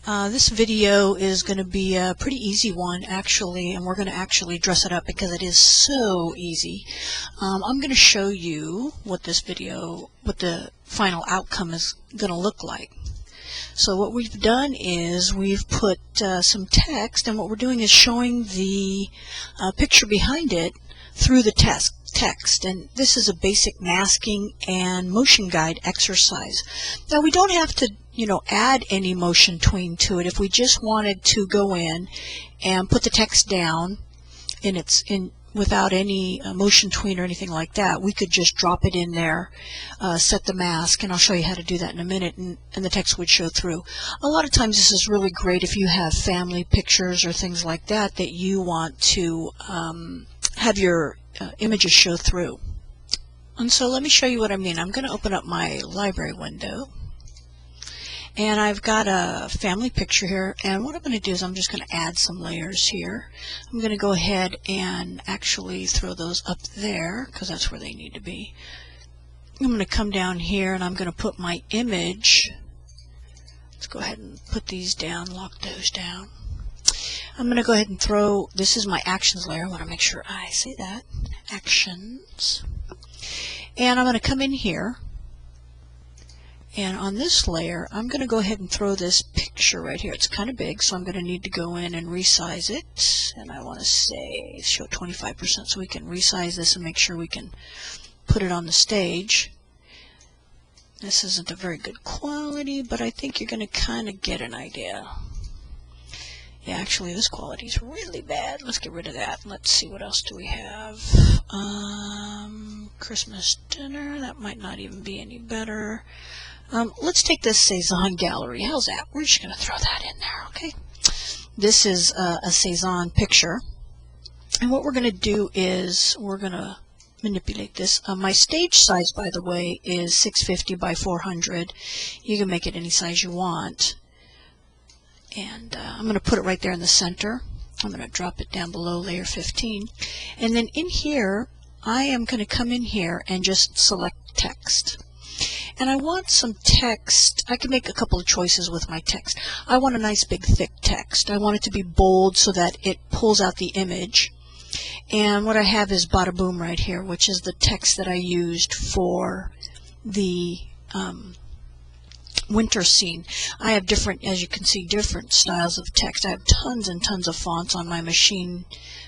This video is going to be a pretty easy one actually, and we're going to actually dress it up because it is so easy. I'm going to show you what the final outcome is going to look like. So what we've done is we've put some text, and what we're doing is showing the picture behind it through the text, and this is a basic masking and motion guide exercise. Now we don't have to add any motion tween to it. If we just wanted to go in and put the text down without any motion tween or anything like that, we could just drop it in there, set the mask, and I'll show you how to do that in a minute, and the text would show through. A lot of times this is really great if you have family pictures or things like that that you want to have your images show through. And so let me show you what I mean. I'm going to open up my library window, and I've got a family picture here, and what I'm going to do is I'm just going to add some layers here. I'm going to go ahead and actually throw those up there because that's where they need to be. I'm going to come down here and I'm going to put my image. Let's go ahead and put these down, lock those down. I'm going to go ahead and throw, this is my actions layer. I want to make sure I say that, actions. And I'm going to come in here, and on this layer I'm going to go ahead and throw this picture right here. It's kind of big, so I'm going to need to go in and resize it, and I want to say show 25% so we can resize this and make sure we can put it on the stage. This isn't a very good quality, but I think you're going to kind of get an idea. Yeah, actually this quality is really bad. Let's get rid of that. Let's see, what else do we have? Christmas dinner, that might not even be any better. Let's take this Cezanne gallery. How's that? We're just going to throw that in there, okay? This is a Cezanne picture. And what we're going to do is we're going to manipulate this. My stage size, by the way, is 650 by 400. You can make it any size you want. And I'm going to put it right there in the center. I'm going to drop it down below layer 15. And then in here, I am going to come in here and just select text. And I want some text. I can make a couple of choices with my text. I want a nice big thick text. I want it to be bold so that it pulls out the image. And what I have is Bada Boom right here, which is the text that I used for the winter scene. I have different, as you can see, different styles of text. I have tons and tons of fonts on my machine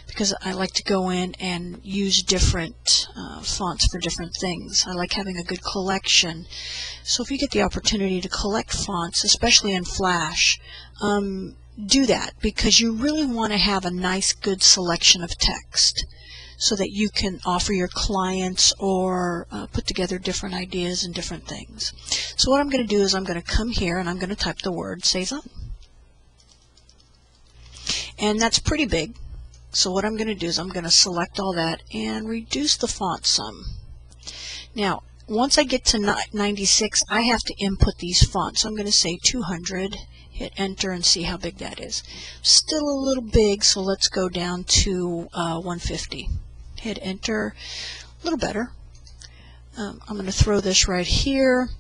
because I like to go in and use different fonts for different things. I like having a good collection. So if you get the opportunity to collect fonts, especially in Flash, do that, because you really want to have a nice, good selection of text so that you can offer your clients or put together different ideas and different things. So what I'm going to do is I'm going to come here and I'm going to type the word Cezanne. And that's pretty big. So what I'm going to do is I'm going to select all that and reduce the font some. Now, once I get to 96, I have to input these fonts. So I'm going to say 200, hit enter, and see how big that is. Still a little big, so let's go down to 150. Hit enter, a little better. I'm going to throw this right here.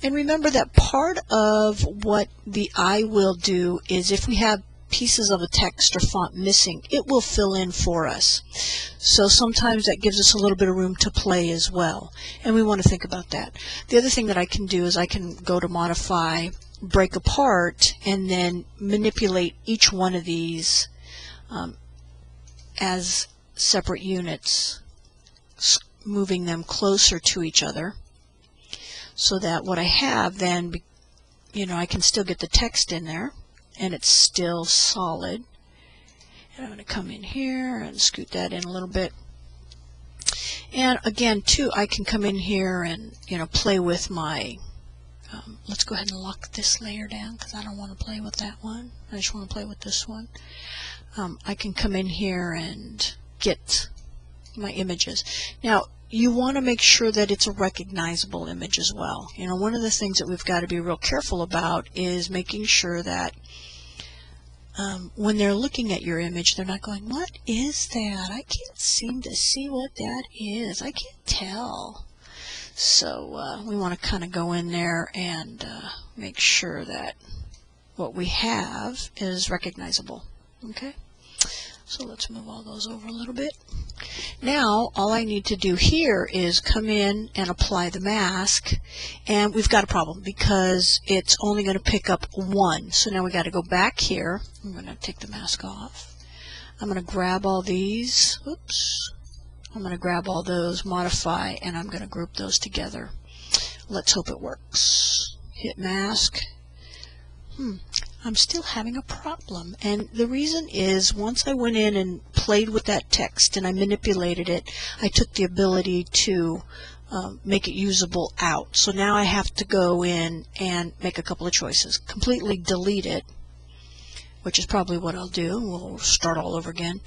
And remember that part of what the eye will do is if we have pieces of a text or font missing, it will fill in for us. So sometimes that gives us a little bit of room to play as well, and we want to think about that. The other thing that I can do is I can go to modify, break apart, and then manipulate each one of these as separate units, moving them closer to each other so that what I have then, I can still get the text in there and it's still solid. And I'm going to come in here and scoot that in a little bit. And again, too, I can come in here and play with my let's go ahead and lock this layer down because I don't want to play with that one. I just want to play with this one. I can come in here and get my images. Now, you want to make sure that it's a recognizable image as well. One of the things that we've got to be real careful about is making sure that when they're looking at your image, they're not going, "What is that? I can't seem to see what that is. I can't tell." So we want to kind of go in there and make sure that what we have is recognizable. Okay, so let's move all those over a little bit. Now all I need to do here is come in and apply the mask, and we've got a problem because it's only going to pick up one. So now we got to go back here. I'm going to take the mask off. I'm going to grab all these. Oops. I'm going to grab all those, modify, and I'm going to group those together. Let's hope it works. Hit mask. I'm still having a problem, and the reason is once I went in and played with that text and I manipulated it, I took the ability to make it usable out. So now I have to go in and make a couple of choices. Completely delete it, which is probably what I'll do. We'll start all over again.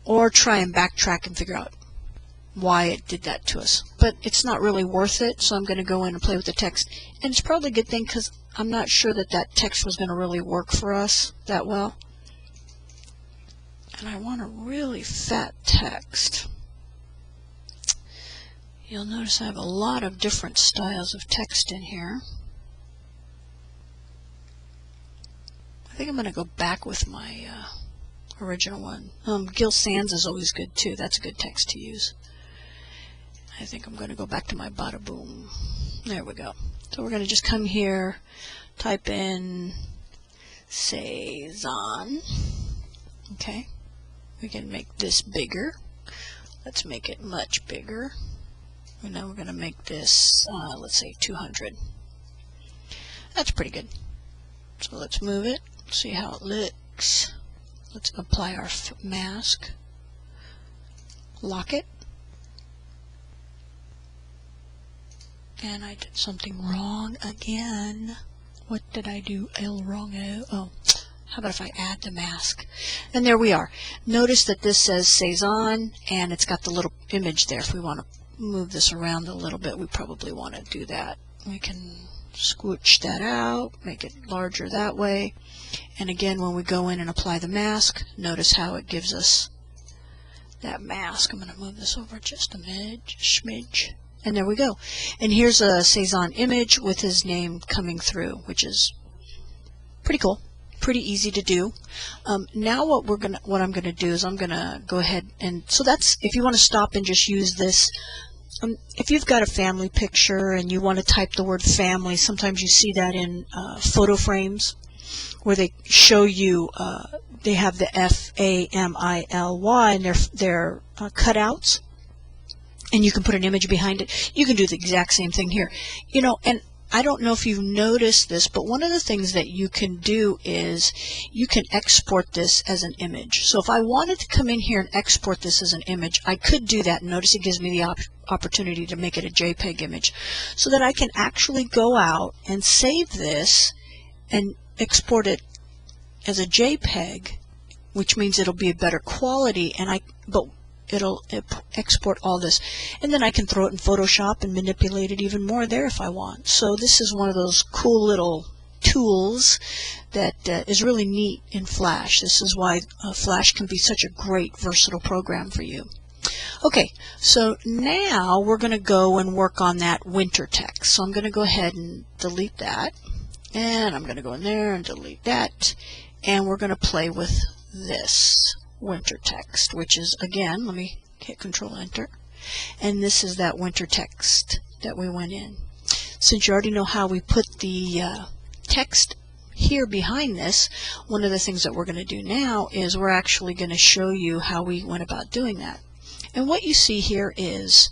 Or try and backtrack and figure out why it did that to us. But it's not really worth it, so I'm going to go in and play with the text. And it's probably a good thing because I'm not sure that that text was going to really work for us that well. And I want a really fat text. You'll notice I have a lot of different styles of text in here. I think I'm going to go back with my original one. Gill Sans is always good too. That's a good text to use. I think I'm going to go back to my Bada Boom. There we go. So we're going to just come here, type in Cezanne. Okay. We can make this bigger. Let's make it much bigger. And now we're going to make this, let's say 200. That's pretty good. So let's move it, see how it looks. Let's apply our mask. Lock it. And I did something wrong again. What did I do wrong? Oh, how about if I add the mask? And there we are. Notice that this says Cezanne, and it's got the little image there. If we want to move this around a little bit, we probably want to do that. We can scooch that out, make it larger that way. And again, when we go in and apply the mask, notice how it gives us that mask. I'm going to move this over just a smidge. And there we go. And here's a Cezanne image with his name coming through, which is pretty cool, pretty easy to do. Now what I'm going to do is I'm going to go ahead and, so that's, if you want to stop and just use this, if you've got a family picture and you want to type the word family, sometimes you see that in photo frames where they show you, they have the F-A-M-I-L-Y and they're cutouts. And you can put an image behind it. You can do the exact same thing here. You know, and I don't know if you've noticed this, but one of the things that you can do is you can export this as an image. So if I wanted to come in here and export this as an image, I could do that. Notice it gives me the opportunity to make it a JPEG image so that I can actually go out and save this and export it as a JPEG, which means it'll be a better quality, and it'll export all this, and then I can throw it in Photoshop and manipulate it even more there if I want. So this is one of those cool little tools that is really neat in Flash. This is why Flash can be such a great versatile program for you. Okay, so now we're going to go and work on that winter text. So I'm going to go ahead and delete that, and I'm going to go in there and delete that, and we're going to play with this winter text, which is, again, let me hit Control Enter, and this is that winter text that we went in. Since you already know how we put the text here behind this, one of the things that we're going to do now is we're actually going to show you how we went about doing that. And what you see here is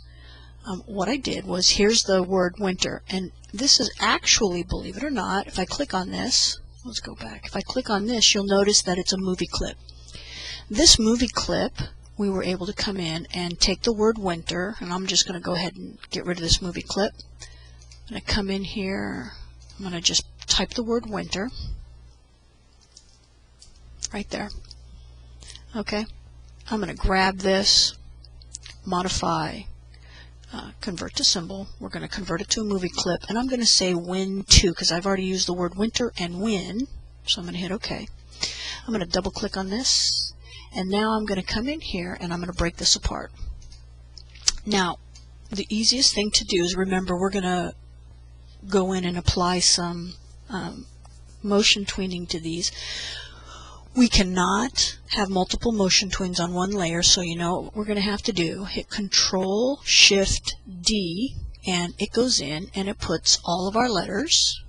what I did was, here's the word winter, and this is actually, believe it or not, if I click on this, let's go back, if I click on this, you'll notice that it's a movie clip. This movie clip, we were able to come in and take the word winter, and I'm just going to go ahead and get rid of this movie clip. I'm going to come in here, I'm going to just type the word winter right there. Okay, I'm going to grab this, modify, convert to symbol. We're going to convert it to a movie clip, and I'm going to say win to, because I've already used the word winter and win, so I'm going to hit OK. I'm going to double click on this. And now I'm going to come in here and I'm going to break this apart. Now, the easiest thing to do is, remember, we're going to go in and apply some motion tweening to these. We cannot have multiple motion tweens on one layer, so you know what we're going to have to do. Hit Control-Shift-D, and it goes in and it puts all of our letters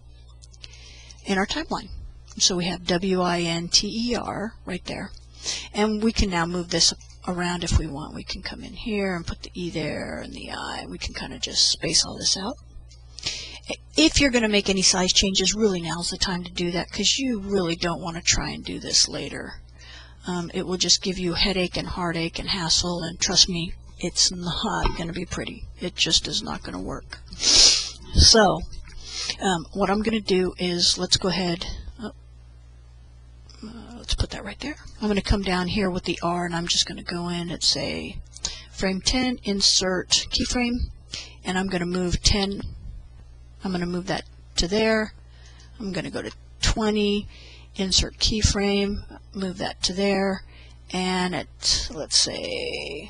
in our timeline. So we have W-I-N-T-E-R right there. And we can now move this around if we want. We can come in here and put the E there and the I. We can kind of just space all this out. If you're going to make any size changes, really now's the time to do that, because you really don't want to try and do this later. It will just give you headache and heartache and hassle, and trust me, it's not going to be pretty. It just is not going to work. So what I'm going to do is, let's go ahead, let's put that right there. I'm going to come down here with the R, and I'm just going to go in and say frame 10, insert keyframe, and I'm going to move 10. I'm going to move that to there. I'm going to go to 20, insert keyframe, move that to there, and at, let's say,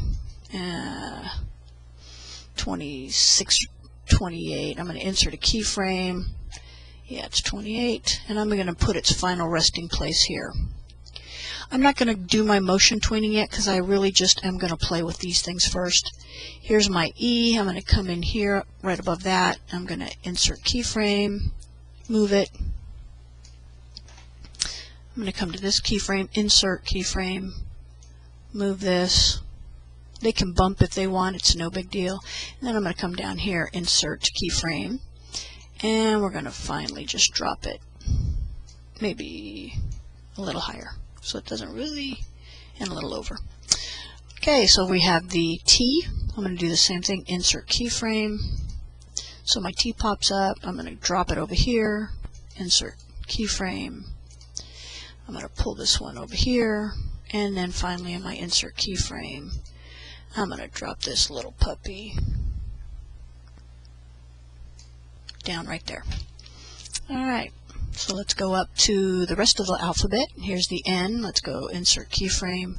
26, 28, I'm going to insert a keyframe. Yeah, it's 28, and I'm going to put its final resting place here. I'm not going to do my motion tweening yet, because I really just am going to play with these things first. Here's my E. I'm going to come in here right above that. I'm going to insert keyframe, move it. I'm going to come to this keyframe, insert keyframe, move this. They can bump if they want. It's no big deal. And then I'm going to come down here, insert keyframe, and we're going to finally just drop it maybe a little higher, so it doesn't really, and a little over. Okay, so we have the T. I'm going to do the same thing, insert keyframe. So my T pops up. I'm going to drop it over here, insert keyframe. I'm going to pull this one over here, and then finally in my insert keyframe, I'm going to drop this little puppy down right there. All right. So let's go up to the rest of the alphabet. Here's the N. Let's go insert keyframe.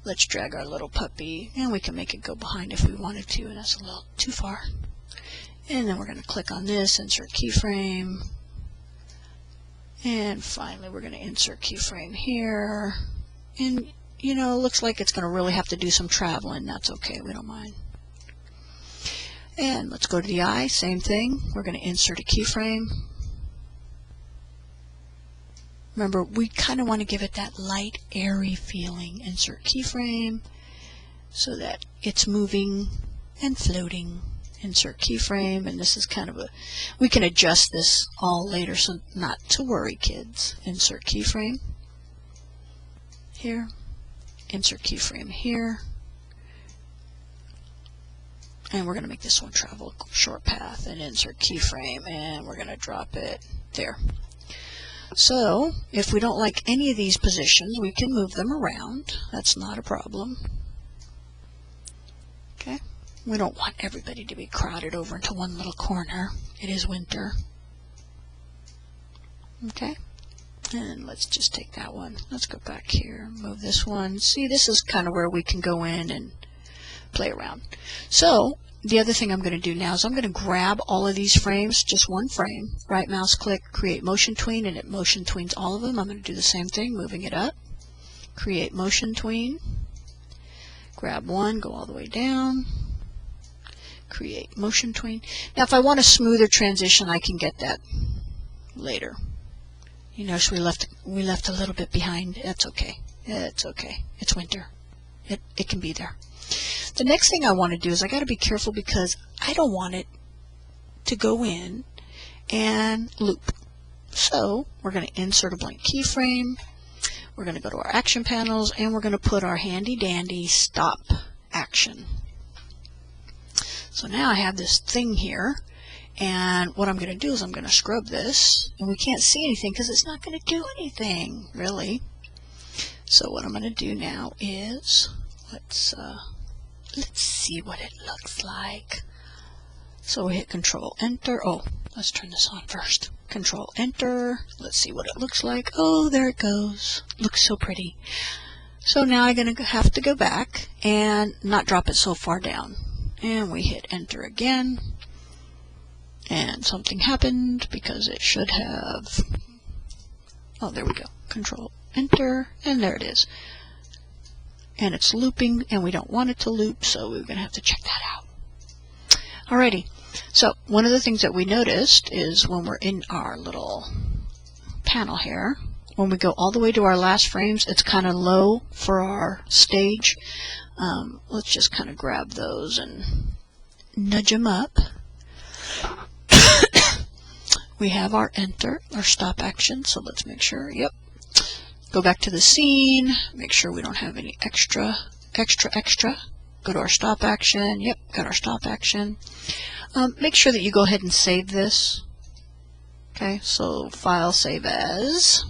Let's drag our little puppy, and we can make it go behind if we wanted to, and that's a little too far. And then we're going to click on this, insert keyframe. And finally we're going to insert keyframe here. And you know, it looks like it's going to really have to do some traveling. That's okay, we don't mind. And let's go to the I, same thing. We're going to insert a keyframe. Remember, we kind of want to give it that light, airy feeling. Insert keyframe so that it's moving and floating. Insert keyframe, and this is kind of a, we can adjust this all later, so not to worry, kids. Insert keyframe here. Insert keyframe here. And we're going to make this one travel a short path, and insert keyframe, and we're going to drop it there. So if we don't like any of these positions, we can move them around. That's not a problem. Okay. We don't want everybody to be crowded over into one little corner. It is winter. Okay. And let's just take that one. Let's go back here, move this one. See, this is kind of where we can go in and play around. So the other thing I'm going to do now is I'm going to grab all of these frames, just one frame, right mouse click, create motion tween, and it motion tweens all of them. I'm going to do the same thing, moving it up, create motion tween, grab one, go all the way down, create motion tween. Now if I want a smoother transition, I can get that later. You notice we left a little bit behind. That's okay. It's okay. It's winter. It can be there. The next thing I want to do is I got to be careful, because I don't want it to go in and loop. So we're going to insert a blank keyframe. We're going to go to our action panels, and we're going to put our handy dandy stop action. So now I have this thing here, and what I'm going to do is I'm going to scrub this, and we can't see anything because it's not going to do anything really. So what I'm going to do now is let's see what it looks like. So we hit Control Enter. Oh, let's turn this on first. Control Enter. Let's see what it looks like. Oh, there it goes. Looks so pretty. So now I'm going to have to go back and not drop it so far down. And we hit Enter again. And something happened because it should have. Oh, there we go. Control Enter, and there it is. And it's looping, and we don't want it to loop, so we're going to have to check that out. Alrighty, so one of the things that we noticed is when we're in our little panel here, when we go all the way to our last frames, it's kind of low for our stage. Let's just kind of grab those and nudge them up. We have our enter, our stop action, so let's make sure, yep. Go back to the scene, make sure we don't have any extra. Go to our stop action, yep, got our stop action. Make sure that you go ahead and save this. Okay, so file, save as.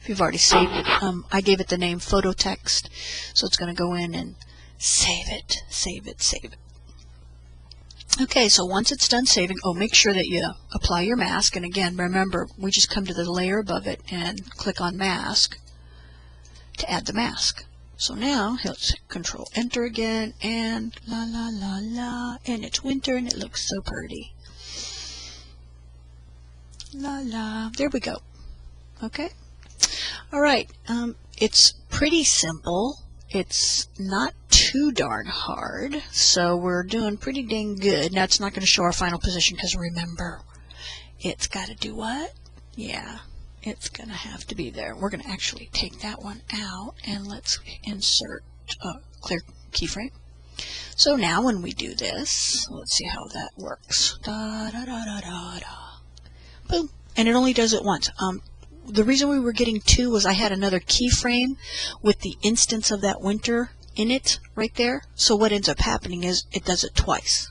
If you've already saved it, I gave it the name photo text, so it's going to go in and save it. Okay, so once it's done saving, make sure that you apply your mask. And again, remember, we just come to the layer above it and click on mask to add the mask. So now, let's Control Enter again, and la la la la, and it's winter and it looks so pretty. La la, there we go. Okay. All right, it's pretty simple. It's not too darn hard, so we're doing pretty dang good. Now it's not going to show our final position because remember, it's got to do what? Yeah, it's going to have to be there. We're going to actually take that one out and let's insert clear keyframe. So now when we do this, let's see how that works. Da da da da da da. Boom, and it only does it once. The reason we were getting 2 was I had another keyframe with the instance of that winter in it right there. So what ends up happening is it does it twice.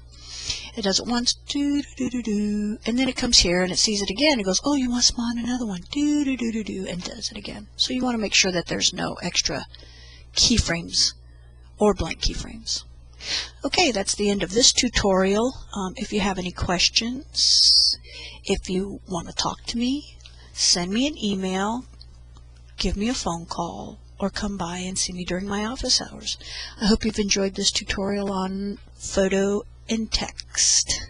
It does it once, do do do do, and then it comes here and it sees it again. It goes, oh, you must spawn another one, do do do do do, and does it again. So you want to make sure that there's no extra keyframes or blank keyframes. Okay, that's the end of this tutorial. If you have any questions, if you want to talk to me, send me an email, give me a phone call, or come by and see me during my office hours. I hope you've enjoyed this tutorial on photo and text.